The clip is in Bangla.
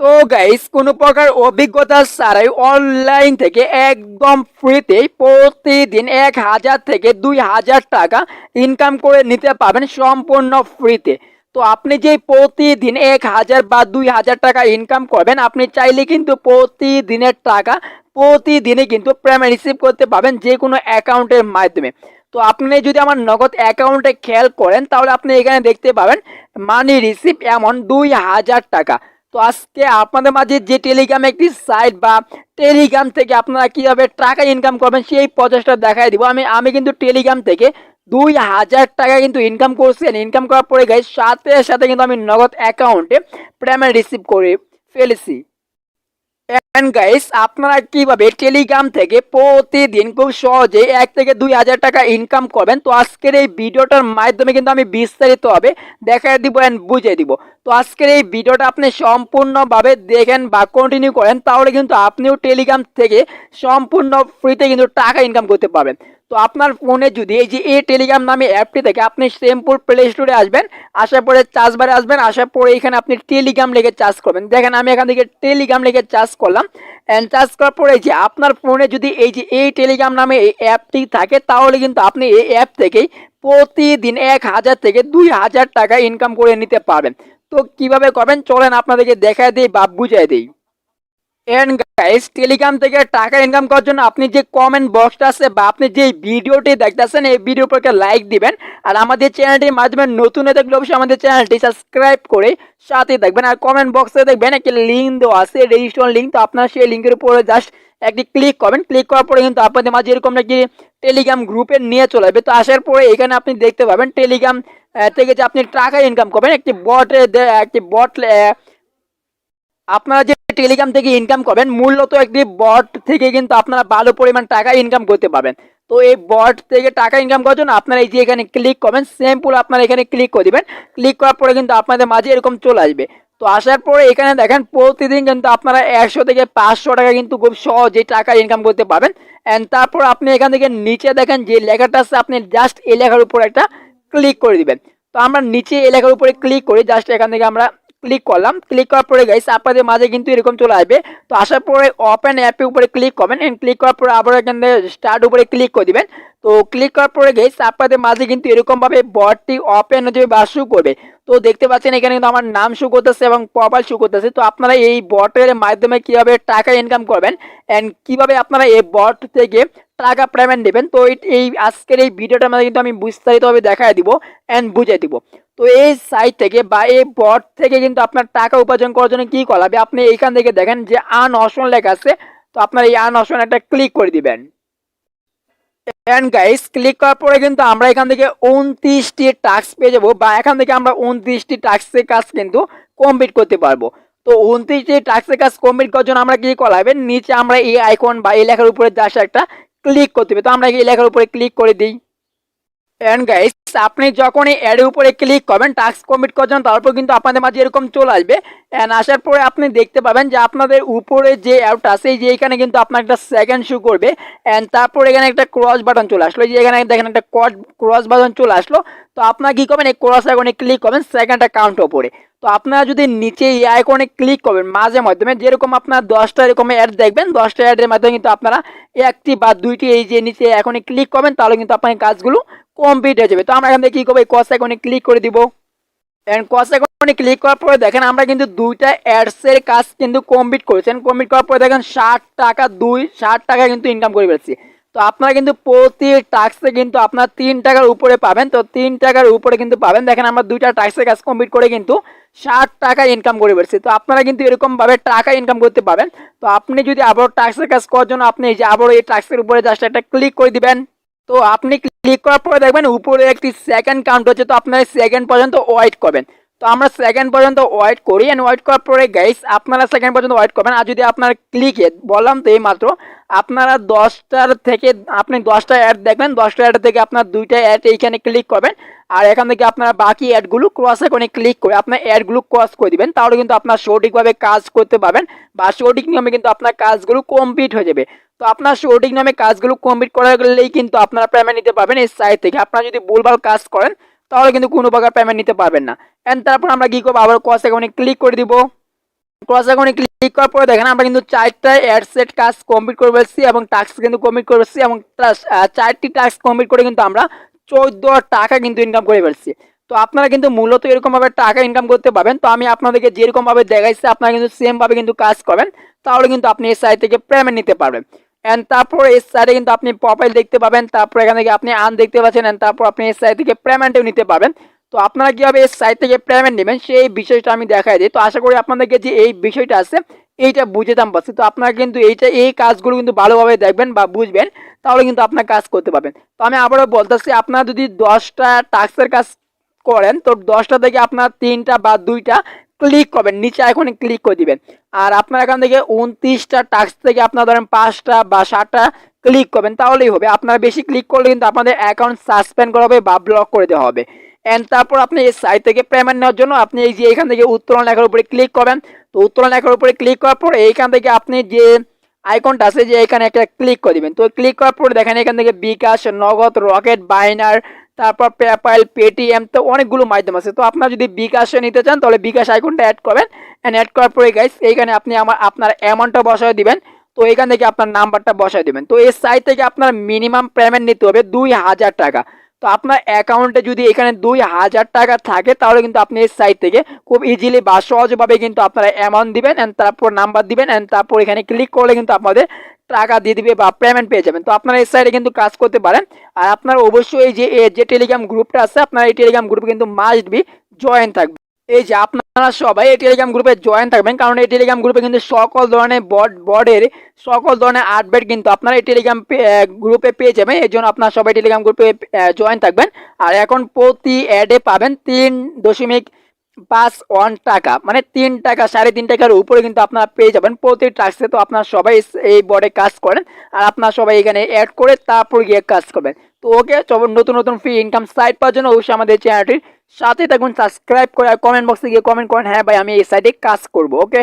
তো গাইস কোনো প্রকার অভিজ্ঞতা ছাড়াই অনলাইন থেকে একদম ফ্রিতে প্রতিদিন 1,000 থেকে 2,000 টাকা ইনকাম করে নিতে পারবেন সম্পূর্ণ ফ্রিতে। তো আপনি যে প্রতিদিন 1,000 বা 2,000 টাকা ইনকাম করবেন, আপনি চাইলে কিন্তু প্রতিদিনের টাকা প্রতিদিনে কিন্তু পেমেন্ট রিসিভ করতে পারবেন যে কোনো অ্যাকাউন্টের মাধ্যমে। তো আপনি যদি আমার নগদ অ্যাকাউন্টে খেয়াল করেন তাহলে আপনি এখানে দেখতে পাবেন মানি রিসিভ এমন 2,000 টাকা। তো আজকে আপনাদের মাঝে যে টেলিগ্রাম একটি সাইট বা টেলিগ্রাম থেকে আপনারা কিভাবে টাকা ইনকাম করবেন সেই প্রচেষ্টা দেখাই দিব। আমি কিন্তু টেলিগ্রাম থেকে 2,000 টাকা কিন্তু ইনকাম করছি। ইনকাম করার পরে গাইস সাথে সাথে কিন্তু আমি নগদ অ্যাকাউন্টে পেমেন্ট রিসিভ করে ফেলেছি। এন্ড গাইস আপনারা কিভাবে টেলিগ্রাম থেকে প্রতিদিন খুব সহজে 1 থেকে 2,000 টাকা ইনকাম করবেন, তো আজকের এই ভিডিওটার মাধ্যমে কিন্তু আমি বিস্তারিতভাবে দেখাই দিব এন্ড বুঝিয়ে দিব। তো আজকের এই ভিডিওটা আপনি সম্পূর্ণভাবে দেখেন বা কন্টিনিউ করেন, তাহলে কিন্তু আপনিও টেলিগ্রাম থেকে সম্পূর্ণ ফ্রিতে কিন্তু টাকা ইনকাম করতে পারবেন। তো আপনার ফোনে যদি এই যে এই টেলিগ্রাম নামে অ্যাপটি থেকে আপনি সিম্পল প্লে স্টোরে আসবেন, আসার পরে চার্জ বারে আসবেন, আসার পরে এখানে আপনি টেলিগ্রাম লিখে চার্জ করবেন। দেখেন আমি এখান থেকে টেলিগ্রাম লিখে চার্জ করলাম। অ্যান্ড চার্জ করার পরে যে আপনার ফোনে যদি এই যে এই টেলিগ্রাম নামে এই অ্যাপটি থাকে, তাহলে কিন্তু আপনি এই অ্যাপ থেকেই প্রতিদিন 1,000 থেকে 2,000 টাকা ইনকাম করে নিতে পারবেন। তো কিভাবে করবেন চলেন আপনাদেরকে দেখায় দিই বা বুঝিয়ে দিই। এন্ড গাইস টেলিগ্রাম থেকে টাকা ইনকাম করার জন্য আপনি যে কমেন্ট বক্সটা আছে বা আপনি যে ভিডিওটি দেখতেছেন এই ভিডিওর উপর একটা লাইক দিবেন। আর আমাদের চ্যানেলটির মাধ্যমে নতুন হয়ে থাকলে অবশ্যই আমাদের চ্যানেলটি সাবস্ক্রাইব করে সাথে দেখবেন। আর কমেন্ট বক্সে দেখবেন একটি লিঙ্ক দেওয়া আছে, রেজিস্ট্রেশন লিঙ্ক। তো আপনারা সেই লিঙ্কের উপরে জাস্ট একটি ক্লিক করবেন। ক্লিক করার পরে কিন্তু আপনাদের মাঝে এরকম একটি টেলিগ্রাম গ্রুপে নিয়ে চলে আসবে। তো আসার পরে এখানে আপনি দেখতে পাবেন টেলিগ্রাম থেকে যে আপনি টাকা ইনকাম করবেন একটি বট আপনারা যে টেলিগ্রাম থেকে ইনকাম করবেন মূলত একটি বট থেকে কিন্তু আপনারা ভালো পরিমাণ টাকা ইনকাম করতে পারবেন। তো এই বট থেকে টাকা ইনকাম করার জন্য আপনারা এই যে এখানে ক্লিক করবেন, সিম্পল আপনারা এখানে ক্লিক করে দিবেন। ক্লিক করার পরে কিন্তু আপনাদের মাঝে এরকম চলে আসবে। তো আসার পরে এখানে দেখেন প্রতিদিন কিন্তু আপনারা 100 থেকে 500 টাকা কিন্তু খুব সহজে টাকা ইনকাম করতে পারবেন। অ্যান্ড তারপর আপনি এখান থেকে নিচে দেখেন যে লেখাটা আছে, আপনি জাস্ট এই লেখার উপর একটা ক্লিক করে দিবেন। তো আমরা নিচে এই লেখার উপরে ক্লিক করি, জাস্ট এখান থেকে আমরা ক্লিক করলাম। ক্লিক করার পরে গাইস আপনাদের মাঝে কিন্তু এরকম চলে আসবে। তো আসার পরে ওপেন অ্যাপের উপরে ক্লিক করবেন। এন্ড ক্লিক করার পরে আবার এখান থেকে স্টার্ট উপরে ক্লিক করে দিবেন। তো ক্লিক করার পরে গাইস আপনাদের মাঝে কিন্তু এরকম ভাবে বটটি ওপেন হয়ে যাবে বা শো করবে। তো দেখতে পাচ্ছেন এখানে কিন্তু আমার নাম শো করতেছে এবং প্রোফাইল শো করতেছে। তো আপনারা এই বটের মাধ্যমে কিভাবে টাকা ইনকাম করবেন এন্ড কিভাবে আপনারা এই বট থেকে টাকা পেমেন্ট দেবেন, তো এই আজকের এই ভিডিওটার মধ্যে কিন্তু আমি বিস্তারিতভাবে দেখায় দিব এন্ড বুঝিয়ে দিব। তো এই সাইট থেকে বা এই বট থেকে কিন্তু আপনার টাকা উপার্জন করার জন্য কি করা হবে, আপনি এইখান থেকে দেখেন যে আর্ন অপশন লেখা আছে। তো আপনার এই আর্ন অপশন একটা ক্লিক করে দিবেন। এন্ড গাইস ক্লিক করার পরে কিন্তু আমরা এখান থেকে 29টি টাস্ক পেয়ে যাবো, বা এখান থেকে আমরা 29টি টাস্কের কাজ কিন্তু কমপ্লিট করতে পারবো। তো 29টি টাস্কের কাজ কমপ্লিট করার জন্য আমরা কি করা হবে, নিচে আমরা এই আইকন বা এই লেখার উপরে জাস্ট একটা ক্লিক করতে হবে। তো আমরা এই লেখার উপরে ক্লিক করে দিই। এন্ড গাইস আপনি যখন এই অ্যাডের উপরে ক্লিক করবেন টাস্ক কমপ্লিট করার জন্য, তারপর কিন্তু আপনাদের মাঝে এরকম চলে আসবে। এন্ড আসার পরে আপনি দেখতে পাবেন যে আপনাদের উপরে যে অ্যাপটা আছে যে এখানে কিন্তু আপনার একটা সেকেন্ড শো করবে। এন্ড তারপর এখানে একটা ক্রস বাটন চলে আসলো, যে এখানে দেখেন একটা ক্রস বাটন চলে আসলো। তো আপনারা কি করবেন, এই ক্রস আইকনে ক্লিক করবেন সেকেন্ড অ্যাকাউন্ট উপরে। তো আপনারা যদি নিচে এই আইকনে ক্লিক করবেন মাঝে মাধ্যমে, যেরকম আপনার 10টা এরকম অ্যাড দেখবেন, 10টা অ্যাডের মাধ্যমে কিন্তু আপনারা একটি বা দুইটি এই যে নিচে এখনই ক্লিক করবেন, তাহলে কিন্তু আপনার কাজগুলো কমপ্লিট হয়ে যাবে। তো আমরা এখান থেকে কি করবো, এই কস আইকনে ক্লিক করে দিব। এন্ড কস আইকনে ক্লিক করার পরে দেখেন আমরা কিন্তু দুইটা অ্যাডস এর কাজ কিন্তু কমপ্লিট করেছেন। কমপ্লিট করার পরে দেখেন 60 টাকা কিন্তু ইনকাম করে ফেলছি। তো আপনারা কিন্তু প্রতি টাস্কে কিন্তু আপনার 3 টাকার উপরে পাবেন। তো 3 টাকার উপরে কিন্তু পাবেন। দেখেন আমরা দুইটা টাস্কের কাজ কমপ্লিট করে কিন্তু 60 টাকা ইনকাম করে ফেলছি। তো আপনারা কিন্তু এরকম ভাবে টাকা ইনকাম করতে পারবেন। তো আপনি যদি আবার টাস্কের কাজ করার জন্য আপনি এই যে আবার এই টাস্কের উপরে জাস্ট একটা ক্লিক করে দিবেন। তো আপনি ক্লিক করার পরে দেখবেন উপরে একটি সেকেন্ড কাউন্ট হচ্ছে। তো আপনারা সেকেন্ড পর্যন্ত ওয়েট করবেন। তো আমরা সেকেন্ড পর্যন্ত ওয়েট করি। এন্ড ওয়েট করার পরে গাইস আপনারা সেকেন্ড পর্যন্ত ওয়েট করবেন। আর যদি আপনার ক্লিকে বললাম তো এই মাত্র আপনারা 10টার থেকে আপনি 10টা অ্যাড দেখবেন, 10টা অ্যাড থেকে আপনার দুইটা অ্যাড এইখানে ক্লিক করবেন। আর এখান থেকে আপনারা বাকি অ্যাডগুলো ক্রস আইকনে ক্লিক করে আপনার অ্যাডগুলো ক্রস করে দিবেন। তাহলে কিন্তু আপনার সঠিকভাবে কাজ করতে পারবেন বা সঠিক নিয়মে কিন্তু আপনার কাজগুলো কমপ্লিট হয়ে যাবে। তো আপনার সঠিক নামে কাজগুলো কমপ্লিট করা গেলেই কিন্তু আপনারা পেমেন্ট নিতে পারবেন এই সাইট থেকে। আপনারা যদি ভুলভাল কাজ করেন তাহলে কিন্তু কোনো প্রকার পেমেন্ট নিতে পারবেন না। এন্ড তারপর আমরা কি করবো, আবার কস আইকনে ক্লিক করে দিব। ক্রস আইকনে ক্লিক করার পরে দেখেন আমরা কিন্তু 4টা অ্যাড সেট কাজ কমপ্লিট করে ফেলছি এবং টাস্ক কিন্তু কমপ্লিট করে ফেলছি এবং 4টি টাস্ক কমপ্লিট করে কিন্তু আমরা 14 টাকা কিন্তু ইনকাম করে ফেলছি। তো আপনারা কিন্তু মূলত এরকম ভাবে টাকা ইনকাম করতে পারবেন। তো আমি আপনাদেরকে যেরকম ভাবে দেখাইছি আপনারা কিন্তু সেম ভাবে কিন্তু কাজ করবেন, তাহলে কিন্তু আপনি এই সাইট থেকে পেমেন্ট নিতে পারবেন। এন্ড তারপর এই সাইটে কিন্তু আপনি প্রোফাইল দেখতে পাবেন, তারপর এখান থেকে আপনি আর্ন দেখতে পাচ্ছেন, এন্ড তারপর আপনি এই সাইট থেকে পেমেন্টও নিতে পারবেন। তো আপনারা কিভাবে এই সাইট থেকে পেমেন্ট নেবেন সেই বিষয়টা আমি দেখাই দিই। তো আশা করি আপনাদেরকে যে এই বিষয়টা আছে এইটা বুঝেতাম পাচ্ছি। তো আপনারা কিন্তু এই কাজগুলো কিন্তু ভালোভাবে দেখবেন বা বুঝবেন, তাহলে কিন্তু আপনার কাজ করতে পারবেন। তো আমি আবারও বলতেছি, আপনারা যদি 10টা টাস্কের কাজ করেন তো 10টা থেকে আপনার 3টা বা 2টা ক্লিক করবেন, নিচে আইকনে ক্লিক করে দিবেন। আর আপনার এখান থেকে 29টা টাস্ক থেকে আপনার ধরেন 5টা বা 7টা ক্লিক করবেন, তাহলেই হবে। আপনার বেশি ক্লিক করলে কিন্তু আপনাদের অ্যাকাউন্ট সাসপেন্ড করা হবে বা ব্লক করে দেওয়া হবে। এন্ড তারপর আপনি এই সাইট থেকে পেমেন্ট নেওয়ার জন্য আপনি এই যে এখান থেকে উত্তোলন লেখার উপরে ক্লিক করবেন। তো উত্তোলন লেখার উপরে ক্লিক করার পরে এইখান থেকে আপনি যে আইকনটা আছে যে এখানে একটা ক্লিক করে দিবেন। তো ক্লিক করার পরে দেখেন এখান থেকে বিকাশ, নগদ, রকেট, বাইনার, তারপর পেপ্যাল, পেটিএম, তো অনেকগুলো মাধ্যম আছে। তো আপনারা যদি বিকাশে নিতে চান তাহলে বিকাশ আইকনটা অ্যাড করবেন। এন্ড অ্যাড করার পরে গাইস এইখানে আপনি আপনার অ্যামাউন্টটা বসায় দিবেন। তো এখান থেকে আপনার নাম্বারটা বসায় দিবেন। তো এই সাইট থেকে আপনার মিনিমাম পেমেন্ট নিতে হবে 2000 টাকা। তো আপনার অ্যাকাউন্টে যদি এখানে 2000 টাকা থাকে তাহলে কিন্তু আপনি এই সাইট থেকে খুব ইজিলি বা সহজভাবে কিন্তু আপনারা অ্যামাউন্ট দিবেন এন্ড তারপর নাম্বার দিবেন এন্ড তারপর এখানে ক্লিক করলে কিন্তু আপনাদের টাকা দিয়ে দিবে বা পেমেন্ট পেয়ে যাবেন। তো আপনারা এই সাইটে কিন্তু কাজ করতে পারেন। আর আপনার অবশ্যই যে টেলিগ্রাম গ্রুপটা আছে আপনার এই টেলিগ্রাম গ্রুপে কিন্তু মাস্ট বি জয়েন থাকবে। এই যে আপনারা সবাই এই টেলিগ্রাম গ্রুপে জয়েন থাকবেন, কারণ এই টেলিগ্রাম গ্রুপে কিন্তু সকল ধরনের বর্ডের সকল ধরনের আপডেট কিন্তু আপনারা এই টেলিগ্রাম গ্রুপে পেয়ে যাবেন। এই জন্য আপনারা সবাই টেলিগ্রাম গ্রুপে জয়েন থাকবেন। আর এখন প্রতি অ্যাডে পাবেন 3.51 টাকা, মানে 3 টাকা 3.5 টাকার উপরে কিন্তু আপনারা পেয়ে যাবেন প্রতি টাস্কে। তো আপনারা সবাই এই বোর্ডে কাজ করেন আর আপনারা সবাই এখানে অ্যাড করে তারপর গিয়ে কাজ করবেন। তো ওকে, নতুন নতুন ফ্রি ইনকাম সাইট পাওয়ার জন্য অবশ্যই আমাদের চ্যানেলটির সাথে থাকুন, সাবস্ক্রাইব করে আর কমেন্ট বক্সে গিয়ে কমেন্ট করেন হ্যাঁ ভাই আমি এই সাইটে কাজ করব। ওকে।